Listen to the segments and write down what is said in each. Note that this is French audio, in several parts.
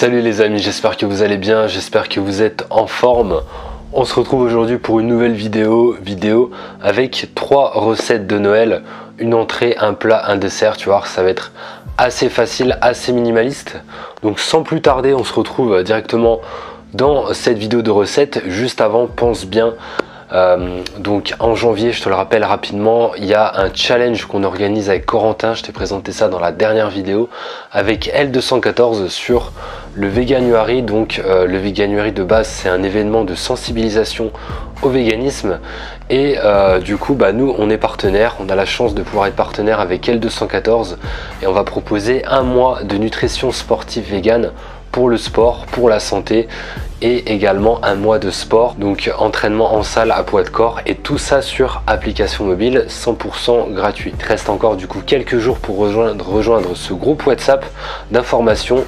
Salut les amis, j'espère que vous allez bien, j'espère que vous êtes en forme. On se retrouve aujourd'hui pour une nouvelle vidéo avec 3 recettes de Noël, une entrée, un plat, un dessert. Tu vois, ça va être assez facile, assez minimaliste. Donc sans plus tarder, on se retrouve directement dans cette vidéo de recettes. Juste avant, pense bien. Donc en janvier, je te le rappelle rapidement, il y a un challenge qu'on organise avec Corentin. Je t'ai présenté ça dans la dernière vidéo avec L214 sur le Veganuary. Donc le Veganuary de base, c'est un événement de sensibilisation au véganisme et du coup nous on est partenaire, on a la chance de pouvoir être partenaire avec L214 et on va proposer un mois de nutrition sportive végane pour le sport, pour la santé et également un mois de sport, donc entraînement en salle à poids de corps, et tout ça sur application mobile 100% gratuit. Il reste encore du coup quelques jours pour rejoindre ce groupe WhatsApp d'informations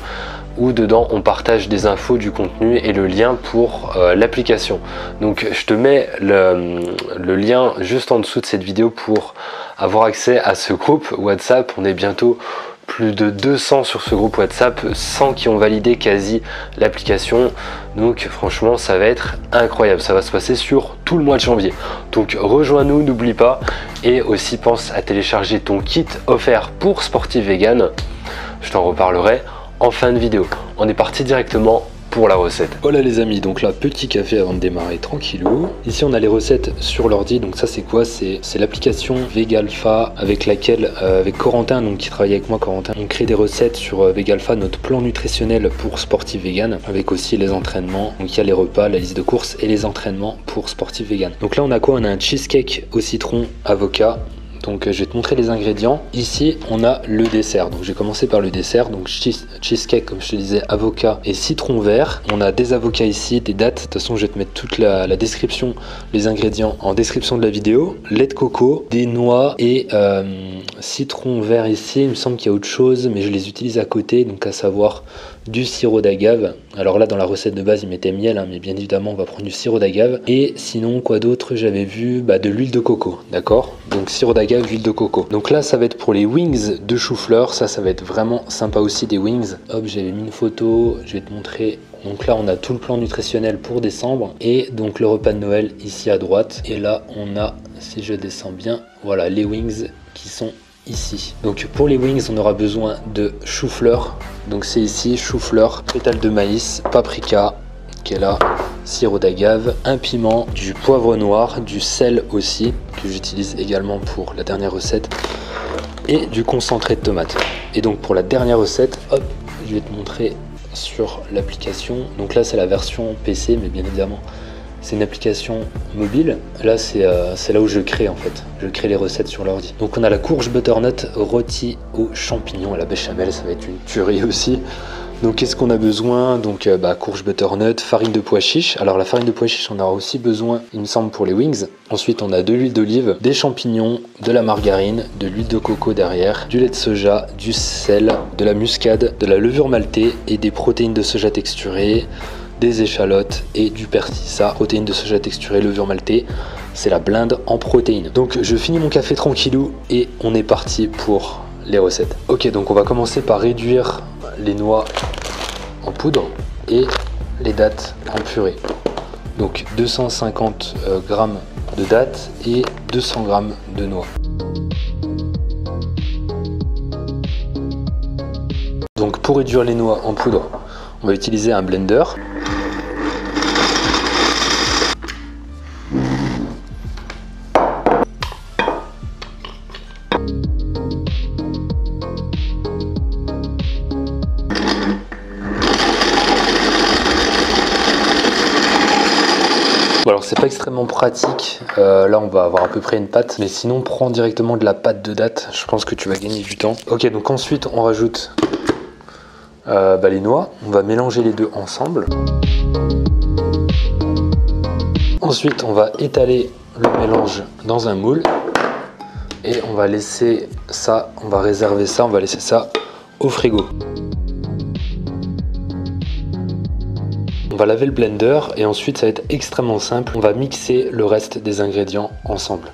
où dedans on partage des infos, du contenu et le lien pour l'application. Donc je te mets le lien juste en dessous de cette vidéo pour avoir accès à ce groupe WhatsApp. On est bientôt plus de 200 sur ce groupe WhatsApp, 100 qui ont validé quasi l'application. Donc franchement ça va être incroyable, ça va se passer sur tout le mois de janvier. Donc rejoins-nous, n'oublie pas, et aussi pense à télécharger ton kit offert pour sportif vegan. Je t'en reparlerai en fin de vidéo. On est parti directement pour la recette. Voilà les amis, donc là petit café avant de démarrer tranquillou. Ici on a les recettes sur l'ordi, donc ça c'est quoi? C'est l'application Vegalpha avec laquelle avec Corentin, donc qui travaille avec moi, Corentin, on crée des recettes sur Vegalpha, notre plan nutritionnel pour sportif vegan, avec aussi les entraînements. Donc il y a les repas, la liste de courses et les entraînements pour sportif vegan. Donc là on a quoi? On a un cheesecake au citron avocat. Donc je vais te montrer les ingrédients. Ici on a le dessert, donc j'ai commencé par le dessert. Donc cheesecake, comme je te disais, avocat et citron vert. On a des avocats ici, des dattes. De toute façon je vais te mettre toute la description, les ingrédients en description de la vidéo. Lait de coco, des noix et citron vert ici. Il me semble qu'il y a autre chose, mais je les utilise à côté, donc à savoir du sirop d'agave. Alors là dans la recette de base ils mettaient miel, mais bien évidemment on va prendre du sirop d'agave. Et sinon quoi d'autre? J'avais vu de l'huile de coco, d'accord? Donc sirop d'agave, huile de coco. Donc là ça va être pour les wings de chou-fleur, ça va être vraiment sympa aussi, des wings. Hop, j'avais mis une photo, je vais te montrer. Donc là on a tout le plan nutritionnel pour décembre et donc le repas de Noël ici à droite. Et là on a, si je descends bien, voilà les wings qui sont ici. Donc pour les wings on aura besoin de chou-fleur, donc c'est ici chou-fleur, pétales de maïs, paprika qui est là, sirop d'agave, un piment, du poivre noir, du sel aussi que j'utilise également pour la dernière recette, et du concentré de tomate. Et donc pour la dernière recette, hop, je vais te montrer sur l'application. Donc là c'est la version PC, mais bien évidemment c'est une application mobile. Là c'est là où je crée en fait. Je crée les recettes sur l'ordi. Donc on a la courge butternut rôtie aux champignons à la béchamel, ça va être une tuerie aussi. Donc qu'est-ce qu'on a besoin? Donc courge butternut, farine de pois chiche. Alors la farine de pois chiche on aura aussi besoin, il me semble, pour les wings. Ensuite on a de l'huile d'olive, des champignons, de la margarine, de l'huile de coco derrière, du lait de soja, du sel, de la muscade, de la levure maltée et des protéines de soja texturées, des échalotes et du persil. Ça, protéines de soja texturées, levure maltée, c'est la blinde en protéines. Donc je finis mon café tranquillou et on est parti pour les recettes. Ok, donc on va commencer par réduire les noix en poudre et les dattes en purée. Donc 250 g de dattes et 200 g de noix. Donc pour réduire les noix en poudre, on va utiliser un blender. Bon, alors c'est pas extrêmement pratique, là on va avoir à peu près une pâte, mais sinon prends directement de la pâte de date, je pense que tu vas gagner du temps. Ok, donc ensuite on rajoute les noix, on va mélanger les deux ensemble. Ensuite on va étaler le mélange dans un moule et on va laisser ça, on va réserver ça, on va laisser ça au frigo. On va laver le blender et ensuite ça va être extrêmement simple, on va mixer le reste des ingrédients ensemble.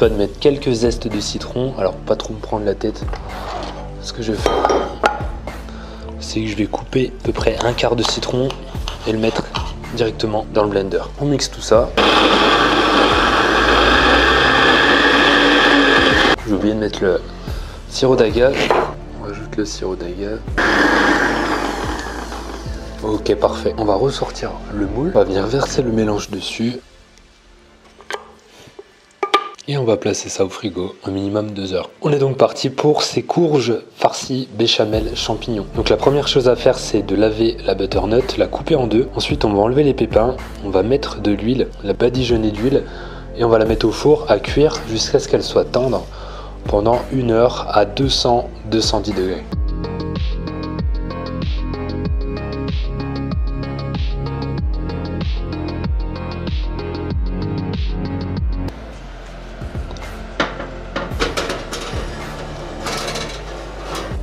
pas de mettre quelques zestes de citron. Alors pas trop me prendre la tête. Ce que je fais, c'est que je vais couper à peu près un quart de citron et le mettre directement dans le blender. On mixe tout ça. J'ai oublié de mettre le sirop d'agave. On rajoute le sirop d'agave. Ok, parfait. On va ressortir le moule. On va venir verser le mélange dessus. Et on va placer ça au frigo, un minimum 2 heures. On est donc parti pour ces courges farcies béchamel champignons. Donc la première chose à faire, c'est de laver la butternut, la couper en deux. Ensuite, on va enlever les pépins. On va mettre de l'huile, la badigeonner d'huile. Et on va la mettre au four à cuire jusqu'à ce qu'elle soit tendre pendant 1 heure à 200-210 degrés.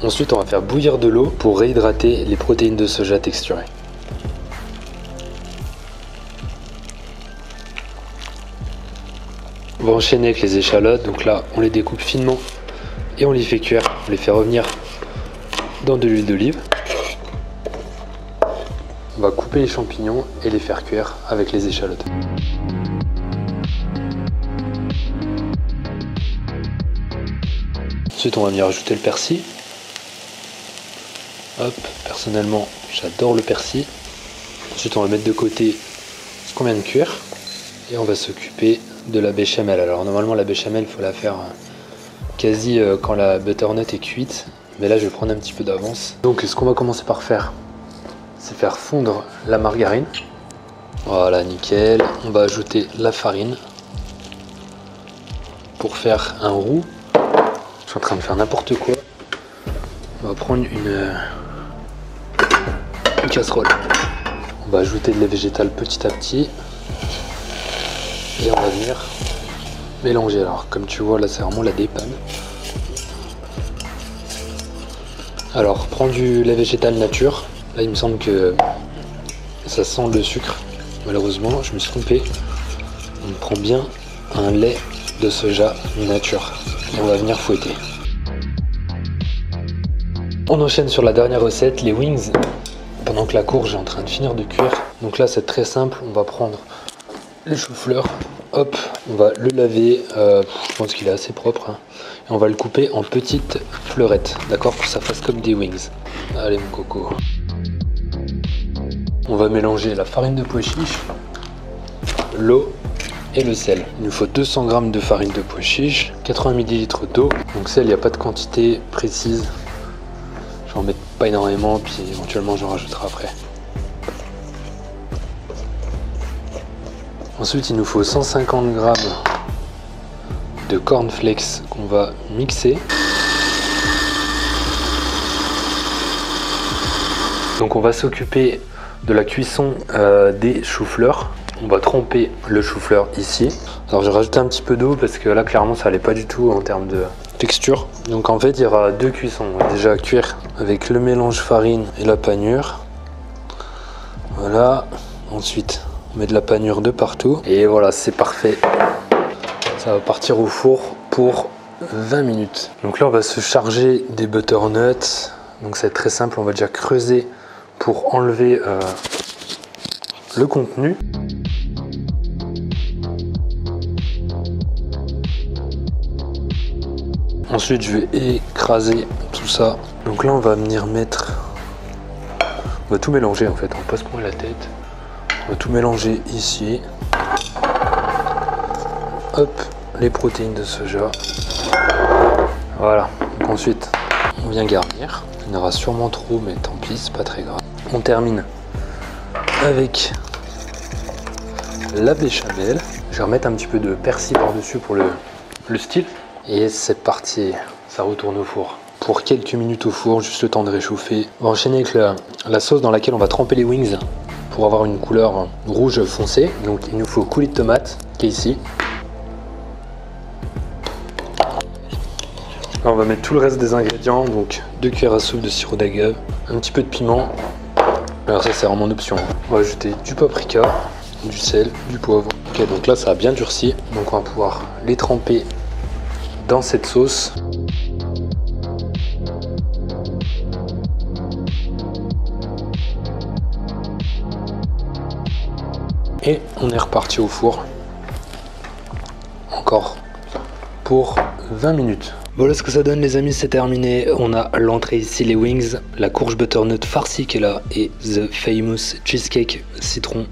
Ensuite, on va faire bouillir de l'eau pour réhydrater les protéines de soja texturées. On va enchaîner avec les échalotes. Donc là, on les découpe finement et on les fait cuire. On les fait revenir dans de l'huile d'olive. On va couper les champignons et les faire cuire avec les échalotes. Ensuite, on va venir ajouter le persil. Hop, personnellement, j'adore le persil. Ensuite, on va mettre de côté ce qu'on vient de cuire. Et on va s'occuper de la béchamel. Alors, normalement, la béchamel, il faut la faire quasi quand la butternut est cuite. Mais là, je vais prendre un petit peu d'avance. Donc, ce qu'on va commencer par faire, c'est faire fondre la margarine. Voilà, nickel. On va ajouter la farine pour faire un roux. Je suis en train de faire n'importe quoi. On va prendre une casserole. On va ajouter de lait végétal petit à petit. Et on va venir mélanger. Alors comme tu vois là, c'est vraiment la dépanne. Alors prends du lait végétal nature. Là il me semble que ça sent le sucre. Malheureusement je me suis trompé. On prend bien un lait de soja nature. Et on va venir fouetter. On enchaîne sur la dernière recette, les wings. Pendant que la courge est en train de finir de cuire. Donc là c'est très simple, on va prendre les choux-fleurs. Hop, on va le laver, je pense qu'il est assez propre. Hein. Et on va le couper en petites fleurettes, d'accord, pour que ça fasse comme des wings. Allez mon coco. On va mélanger la farine de pois chiche, l'eau et le sel. Il nous faut 200 g de farine de pois chiche, 80 ml d'eau. Donc sel, il n'y a pas de quantité précise. Je vais en mettre pas énormément, puis éventuellement j'en rajouterai après. Ensuite, il nous faut 150 g de cornflakes qu'on va mixer. Donc on va s'occuper de la cuisson des choux-fleurs. On va tremper le chou-fleur ici. Alors j'ai rajouté un petit peu d'eau parce que là clairement ça allait pas du tout en termes de texture. Donc en fait il y aura 2 cuissons. On va déjà cuire avec le mélange farine et la panure. Voilà. Ensuite on met de la panure de partout. Et voilà, c'est parfait. Ça va partir au four pour 20 minutes. Donc là on va se charger des butternuts. Donc c'est très simple, on va déjà creuser pour enlever le contenu. Ensuite je vais écraser tout ça. Donc là on va venir mettre, on va tout mélanger en fait, on va pas se prendre la tête. On va tout mélanger ici. Hop, les protéines de soja. Voilà, donc ensuite on vient garnir. Il y en aura sûrement trop mais tant pis, c'est pas très grave. On termine avec la béchamel. Je vais remettre un petit peu de persil par dessus pour le style. Et c'est parti, ça retourne au four. Pour quelques minutes au four, juste le temps de réchauffer. On va enchaîner avec la sauce dans laquelle on va tremper les wings pour avoir une couleur rouge foncé. Donc il nous faut coulis de tomate qui est ici. Là on va mettre tout le reste des ingrédients, donc 2 cuillères à soupe de sirop d'agave, un petit peu de piment. Alors ça c'est vraiment une option. On va ajouter du paprika, du sel, du poivre. Ok, donc là ça a bien durci, donc on va pouvoir les tremper dans cette sauce. Et on est reparti au four. Encore pour 20 minutes. Voilà ce que ça donne les amis, c'est terminé. On a l'entrée ici, les wings, la courge butternut farcie qui est là et the famous cheesecake citron,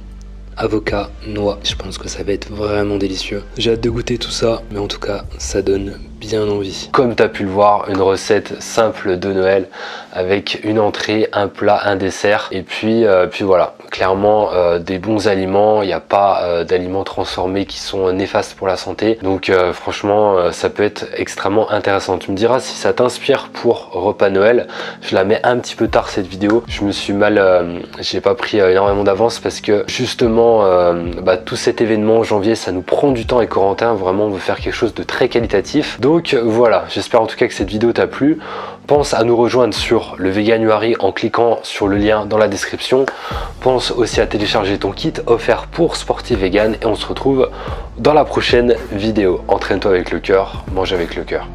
avocat, noix. Je pense que ça va être vraiment délicieux. J'ai hâte de goûter tout ça, mais en tout cas ça donne bien envie. Comme tu as pu le voir, une recette simple de Noël avec une entrée, un plat, un dessert et puis voilà, clairement des bons aliments. Il n'y a pas d'aliments transformés qui sont néfastes pour la santé, donc franchement ça peut être extrêmement intéressant. Tu me diras si ça t'inspire pour repas Noël. Je la mets un petit peu tard cette vidéo, je me suis mal j'ai pas pris énormément d'avance parce que justement tout cet événement en janvier, ça nous prend du temps et Corentin vraiment on veut faire quelque chose de très qualitatif. Donc voilà, j'espère en tout cas que cette vidéo t'a plu. Pense à nous rejoindre sur le Veganuary en cliquant sur le lien dans la description. Pense aussi à télécharger ton kit offert pour sportif vegan et on se retrouve dans la prochaine vidéo. Entraîne-toi avec le cœur, mange avec le cœur.